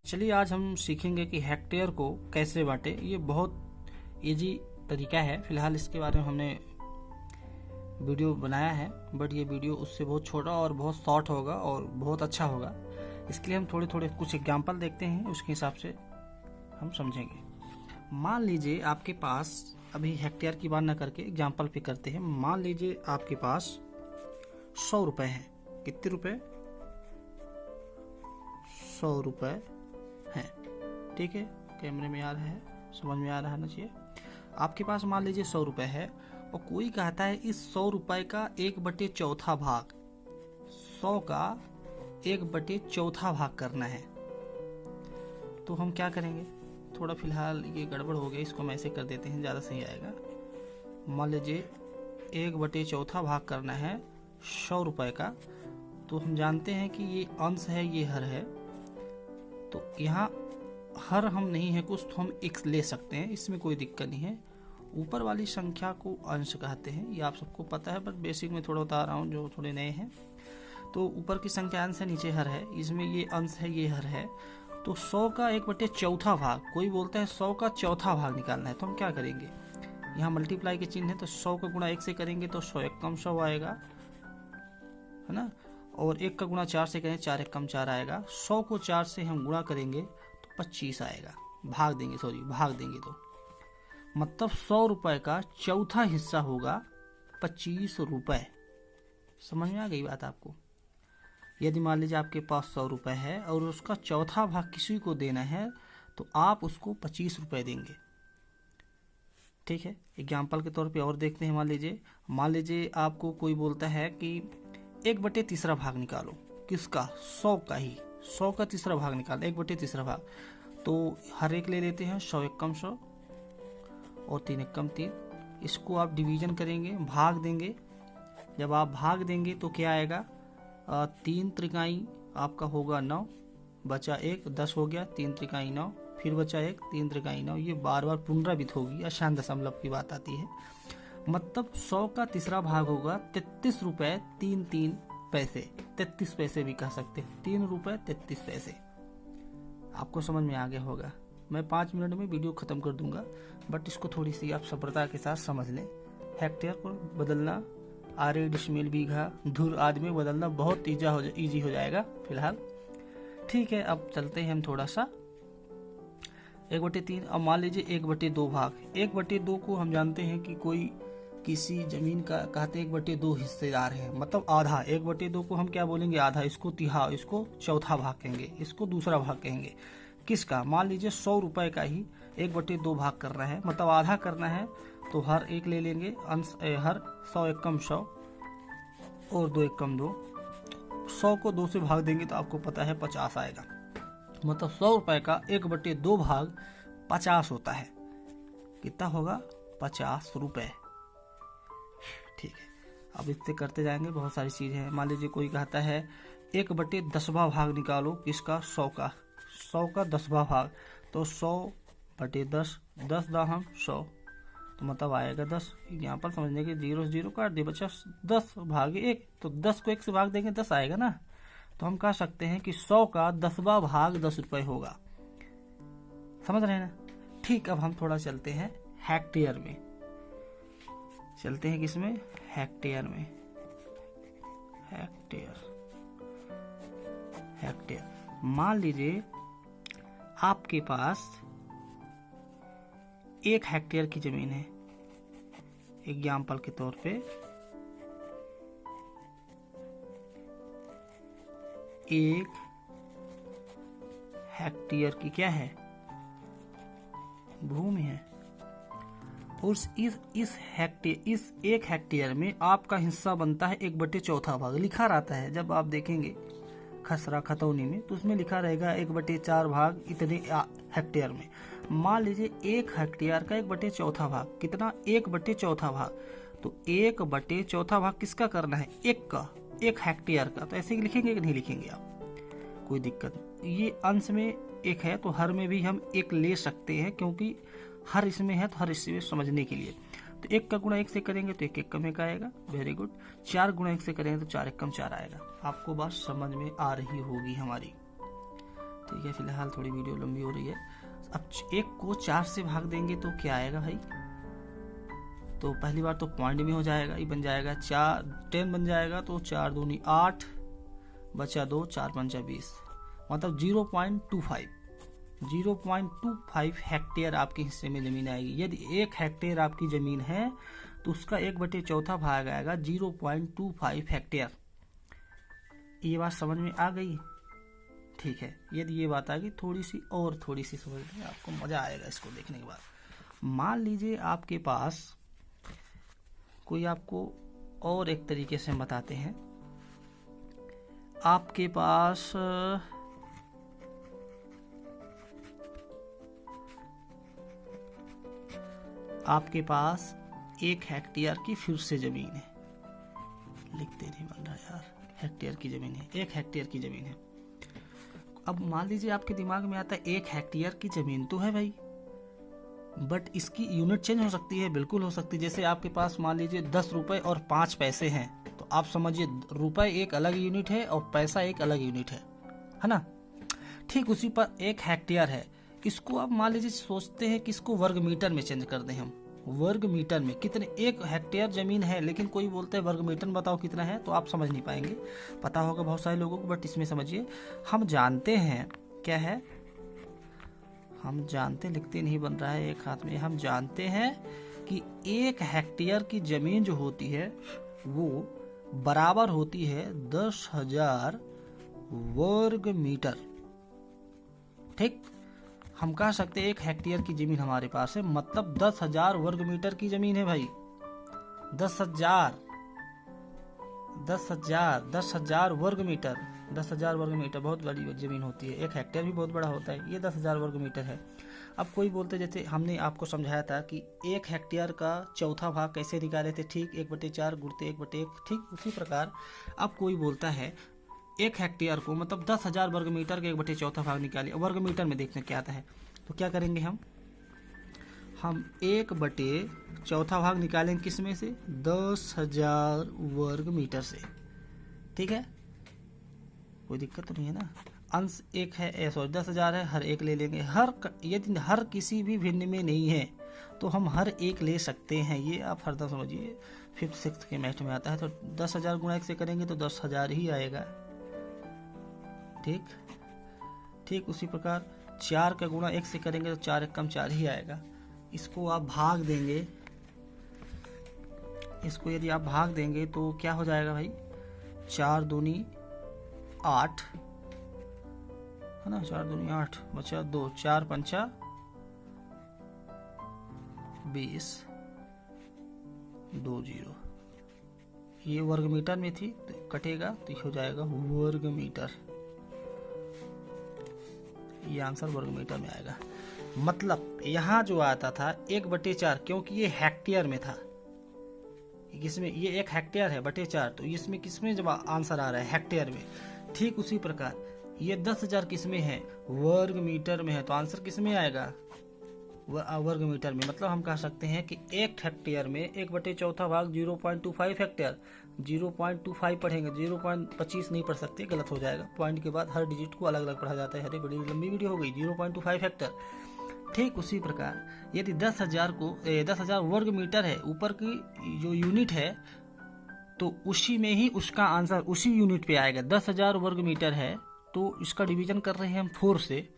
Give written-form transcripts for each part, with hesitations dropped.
चलिए आज हम सीखेंगे कि हेक्टेयर को कैसे बांटे। ये बहुत इजी तरीका है। फिलहाल इसके बारे में हमने वीडियो बनाया है, बट ये वीडियो उससे बहुत छोटा और बहुत शॉर्ट होगा और बहुत अच्छा होगा। इसके लिए हम थोड़े थोड़े कुछ एग्जाम्पल देखते हैं, उसके हिसाब से हम समझेंगे। मान लीजिए आपके पास, अभी हेक्टेयर की बात ना करके एग्जाम्पल पे करते हैं। मान लीजिए आपके पास 100 रुपये है। कितने रुपए? 100 रुपये है। ठीक है, कैमरे में आ रहा है, समझ में आ रहा है चाहिए। आपके पास मान लीजिए 100 रुपये है और कोई कहता है इस 100 रुपये का 1/4 भाग, 100 का 1/4 भाग करना है। तो हम क्या करेंगे? थोड़ा फिलहाल ये गड़बड़ हो गया, इसको हम ऐसे कर देते हैं, ज़्यादा सही आएगा। मान लीजिए 1/4 भाग करना है 100 रुपये का। तो हम जानते हैं कि ये अंश है, ये हर है। तो यहाँ हर हम नहीं है कुछ, तो हम x ले सकते हैं, इसमें कोई दिक्कत नहीं है। ऊपर वाली संख्या को अंश कहते हैं, ये आप सबको पता है, बट बेसिक में थोड़ा बता रहा हूँ जो थोड़े नए हैं। तो ऊपर की संख्या अंश है, नीचे हर है, इसमें ये अंश है, ये हर है। तो 100 का 1/4 भाग, कोई बोलता है 100 का चौथा भाग निकालना है, तो हम क्या करेंगे? यहाँ मल्टीप्लाई के चिन्ह है, तो 100 का गुणा 1 से करेंगे तो 100 1 कम 100 आएगा, है ना। और 1 का गुणा 4 से करें, 4 1 कम 4 आएगा। 100 को 4 से हम गुणा करेंगे तो 25 आएगा। भाग देंगे तो मतलब 100 रुपये का चौथा हिस्सा होगा 25 रुपये। समझ में आ गई बात आपको? यदि मान लीजिए आपके पास 100 रुपये है और उसका चौथा भाग किसी को देना है, तो आप उसको 25 रुपये देंगे। ठीक है, एग्जाम्पल के तौर पे और देखते हैं। मान लीजिए आपको कोई बोलता है कि 1/3 भाग निकालो। किसका? 100 का ही, 100 का तीसरा भाग निकालो, 1/3 भाग। तो हर एक ले लेते हैं, 100 1 कम 100 और 3 1 कम 3। इसको आप डिवीजन करेंगे, भाग देंगे। जब आप भाग देंगे तो क्या आएगा? 3 त्रिकाई आपका होगा 9, बचा 1, 10 हो गया। 3 त्रिकाई 9, फिर बचा 1, 3 त्रिकाई 9। ये बार बार पुनरावृत्त होगी, अशांत दशमलव की बात आती है। मतलब 100 का तीसरा भाग होगा 33 रुपये 33 पैसे, 33 पैसे भी कह सकते हैं, 3 रुपये 33 पैसे। आपको समझ में आ गया होगा। मैं 5 मिनट में वीडियो खत्म कर दूंगा, बट इसको थोड़ी सी आप सफलता के साथ समझ लें। हेक्टेयर को बदलना आरे, डिसमिल, बीघा, धुर आदि में बदलना बहुत ईजी हो जाएगा फिलहाल। ठीक है, अब चलते हैं हम थोड़ा सा 1/3। अब मान लीजिए 1/2 भाग। 1/2 को हम जानते हैं कि कोई किसी जमीन का कहते हैं 1/2 हिस्सेदार है, मतलब आधा। 1/2 को हम क्या बोलेंगे? आधा। इसको तिहा, इसको चौथा भाग कहेंगे, इसको दूसरा भाग कहेंगे। किसका? मान लीजिए 100 रुपये का ही 1/2 भाग करना है, मतलब आधा करना है। तो हर एक ले लेंगे, अंश हर 100 1 कम 100 और 2 1 कम 2। 100 को 2 से भाग देंगे तो आपको पता है 50 आएगा। मतलब 100 रुपये का 1/2 भाग 50 होता है। कितना होगा? 50 रुपये। ठीक है, अब इससे करते जाएंगे, बहुत सारी चीजें हैं। मान लीजिए कोई कहता है 1/10वां भाग निकालो। किसका? 100 का। 100 का 10वां भाग, तो 100/10, 10 दाहम 100, तो मतलब आएगा 10। यहाँ पर समझने के 0 0 काट दे, बचा 10 भागे 1। तो 10 को 1 से भाग देंगे 10 आएगा ना। तो हम कह सकते हैं कि 100 का 10वां भाग 10 रुपये होगा। समझ रहे हैं ना? ठीक, अब हम थोड़ा चलते हैं हेक्टेयर में। चलते हैं किसमें? हेक्टेयर में। हेक्टेयर। मान लीजिए आपके पास 1 हेक्टेयर की जमीन है। एग्जाम्पल के तौर पे 1 हेक्टेयर की क्या है? भूमि है। और इस 1 हेक्टेयर में आपका हिस्सा बनता है 1/4 भाग। लिखा रहता है, जब आप देखेंगे खसरा खतौनी में, तो उसमें लिखा रहेगा 1/4 भाग इतने हेक्टेयर में। मान लीजिए 1 हेक्टेयर का 1/4 भाग कितना? 1/4 भाग। तो 1/4 भाग किसका करना है? 1 का, 1 हेक्टेयर का। तो ऐसे ही लिखेंगे कि नहीं लिखेंगे आप? कोई दिक्कत नहीं। ये अंश में 1 है, तो हर में भी हम 1 ले सकते हैं, क्योंकि हर इसमें है, तो हर इसमें समझने के लिए। तो 1 का गुणा 1 से करेंगे तो 1 1 कम 1 आएगा। Very good. 4 गुणा 1 से करेंगे तो 4 1 कम 4 आएगा। आपको बात समझ में आ रही होगी हमारी। ठीक है, फिलहाल थोड़ी वीडियो लंबी हो रही है। अब 1 को 4 से भाग देंगे तो क्या आएगा भाई? तो पहली बार तो पॉइंट में हो जाएगा, ये बन जाएगा 10 बन जाएगा, तो 4 दूनी 8 बचा 2, 4 पंचा 20, मतलब 0.25 हेक्टेयर आपके हिस्से में जमीन आएगी। यदि 1 हेक्टेयर आपकी जमीन है तो उसका 1/4 भाग आएगा 0.25 हेक्टेयर। ये बात समझ में आ गई? ठीक है, यदि ये बात आ गई, थोड़ी सी समझ में आपको मजा आएगा इसको देखने के बाद। मान लीजिए आपके पास कोई, आपको और एक तरीके से बताते हैं, आपके पास आपके पास 1 हेक्टेयर की फिर से जमीन है, लिखते नहीं बन रहा यार, हेक्टेयर की जमीन है, 1 हेक्टेयर की जमीन है। अब मान लीजिए आपके दिमाग में आता है 1 हेक्टेयर की जमीन तो है भाई, बट इसकी यूनिट चेंज हो सकती है। बिल्कुल हो सकती है। जैसे आपके पास मान लीजिए 10 रुपए और 5 पैसे हैं, तो आप समझिए रुपए एक अलग यूनिट है और पैसा एक अलग यूनिट है ना? ठीक उसी पर 1 हेक्टेयर है। इसको आप मान लीजिए सोचते हैं कि इसको वर्ग मीटर में चेंज कर दें हम। वर्ग मीटर में कितने, 1 हेक्टेयर जमीन है, लेकिन कोई बोलते हैं वर्ग मीटर में बताओ कितना है, तो आप समझ नहीं पाएंगे। पता होगा बहुत सारे लोगों को, बट इसमें समझिए, हम जानते हैं क्या है, हम जानते, लिखते नहीं बन रहा है एक हाथ में, हम जानते हैं कि 1 हेक्टेयर की जमीन जो होती है वो बराबर होती है 10,000 वर्ग मीटर। ठीक, हम कह सकते हैं 1 हेक्टेयर की जमीन हमारे पास है, मतलब 10,000 वर्ग मीटर की जमीन है भाई। 10,000 वर्ग मीटर, 10,000 वर्ग मीटर बहुत बड़ी जमीन होती है। 1 हेक्टेयर भी बहुत बड़ा होता है, ये 10,000 वर्ग मीटर है। अब कोई बोलते, जैसे हमने आपको समझाया था कि 1 हेक्टेयर का चौथा भाग कैसे निकाले थे, ठीक 1/4 गुणते 1/1, ठीक उसी प्रकार अब कोई बोलता है 1 हेक्टेयर को, मतलब 10,000 वर्ग मीटर का 1/4 भाग निकालिए, वर्ग मीटर में देखने क्या आता है। तो क्या करेंगे हम 1/4 भाग निकालेंगे किस में से, 10,000 वर्ग मीटर से। ठीक है, कोई दिक्कत तो नहीं है ना? अंश 1 है, सॉरी 10,000 है, हर एक ले लेंगे। यदि हर किसी भी भिन्न में नहीं है तो हम हर एक ले सकते हैं। ये आप हरदम समझिए, 5th 6th के मैथ में आता है। तो 10,000 गुणा 1 से करेंगे तो 10,000 ही आएगा। ठीक उसी प्रकार 4 का गुणा 1 से करेंगे तो 4 कम 4 ही आएगा। इसको आप भाग देंगे, इसको यदि आप भाग देंगे तो क्या हो जाएगा भाई, 4 दूनी 8 है ना, 4 दूनी 8 बचा 2, 4 पंचा 20, 2 0। ये वर्ग मीटर में थी तो कटेगा तो हो जाएगा वर्ग मीटर। ये आंसर वर्ग मीटर में आएगा। मतलब यहाँ जो आता था 1/4, क्योंकि ये हेक्टेयर में था, इसमें ये 1 हेक्टेयर है 4, तो इसमें किसमें जब आंसर आ रहा है, हेक्टेयर में। ठीक उसी प्रकार ये 10,000 किसमें है, वर्ग मीटर में है, तो आंसर किसमें आएगा, वर्ग मीटर में। मतलब हम कह सकते हैं कि 1 हेक्टेयर में 1/4 भाग 0.25 हेक्टेयर, 0.25 पढ़ेंगे, 0.25 नहीं पढ़ सकते, गलत हो जाएगा। पॉइंट के बाद हर डिजिट को अलग अलग पढ़ा जाता है। अरे बड़ी लंबी वीडियो हो गई, 0.25 हेक्टेयर। ठीक उसी प्रकार यदि 10,000 वर्ग मीटर है, ऊपर की जो यूनिट है, तो उसी में ही उसका आंसर उसी यूनिट पे आएगा। 10,000 वर्ग मीटर है तो इसका डिवीजन कर रहे हैं हम 4 से,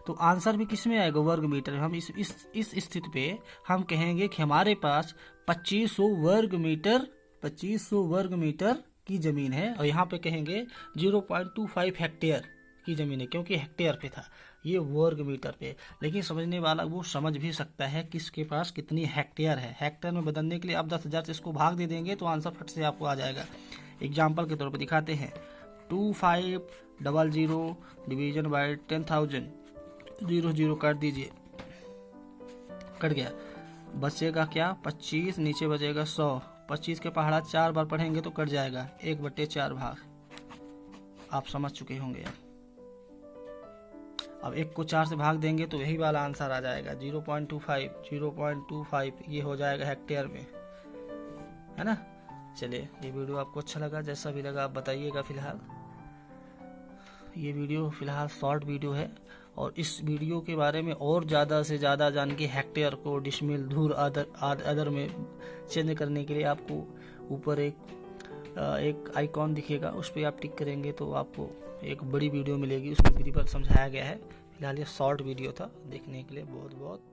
तो आंसर भी किस में आएगा, वर्ग मीटर। हम इस स्थिति पे हम कहेंगे कि हमारे पास 2500 वर्ग मीटर की जमीन है, और यहाँ पे कहेंगे 0.25 हेक्टेयर की जमीन है, क्योंकि हेक्टेयर पे था, ये वर्ग मीटर पे। लेकिन समझने वाला वो समझ भी सकता है कि इसके पास कितनी हेक्टेयर है। हेक्टेयर में बदलने के लिए आप 10,000 से इसको भाग दे देंगे तो आंसर फट से आपको आ जाएगा। एग्जाम्पल के तौर पर दिखाते हैं, 2500 डिवीजन बाय 10,000, 0 0 काट दीजिए, कट गया, बचेगा क्या, 25, नीचे बचेगा 100। 25 के पहाड़ा 4 बार पढ़ेंगे तो कट जाएगा, 1/4 भाग। आप समझ चुके होंगे। अब 1 को 4 से भाग देंगे तो यही वाला आंसर आ जाएगा, 0.25 ये हो जाएगा हेक्टेयर में, है ना। चलिए, ये वीडियो आपको अच्छा लगा, जैसा भी लगा आप बताइएगा। फिलहाल ये वीडियो फिलहाल शॉर्ट वीडियो है, और इस वीडियो के बारे में और ज़्यादा से ज़्यादा जान के हेक्टेयर को डिसमिल धूर अदर में चेंज करने के लिए आपको ऊपर एक आइकॉन दिखेगा, उस पर आप टिक करेंगे तो आपको एक बड़ी वीडियो मिलेगी, उसमें ब्रीफ समझाया गया है। फिलहाल ये शॉर्ट वीडियो था, देखने के लिए बहुत बहुत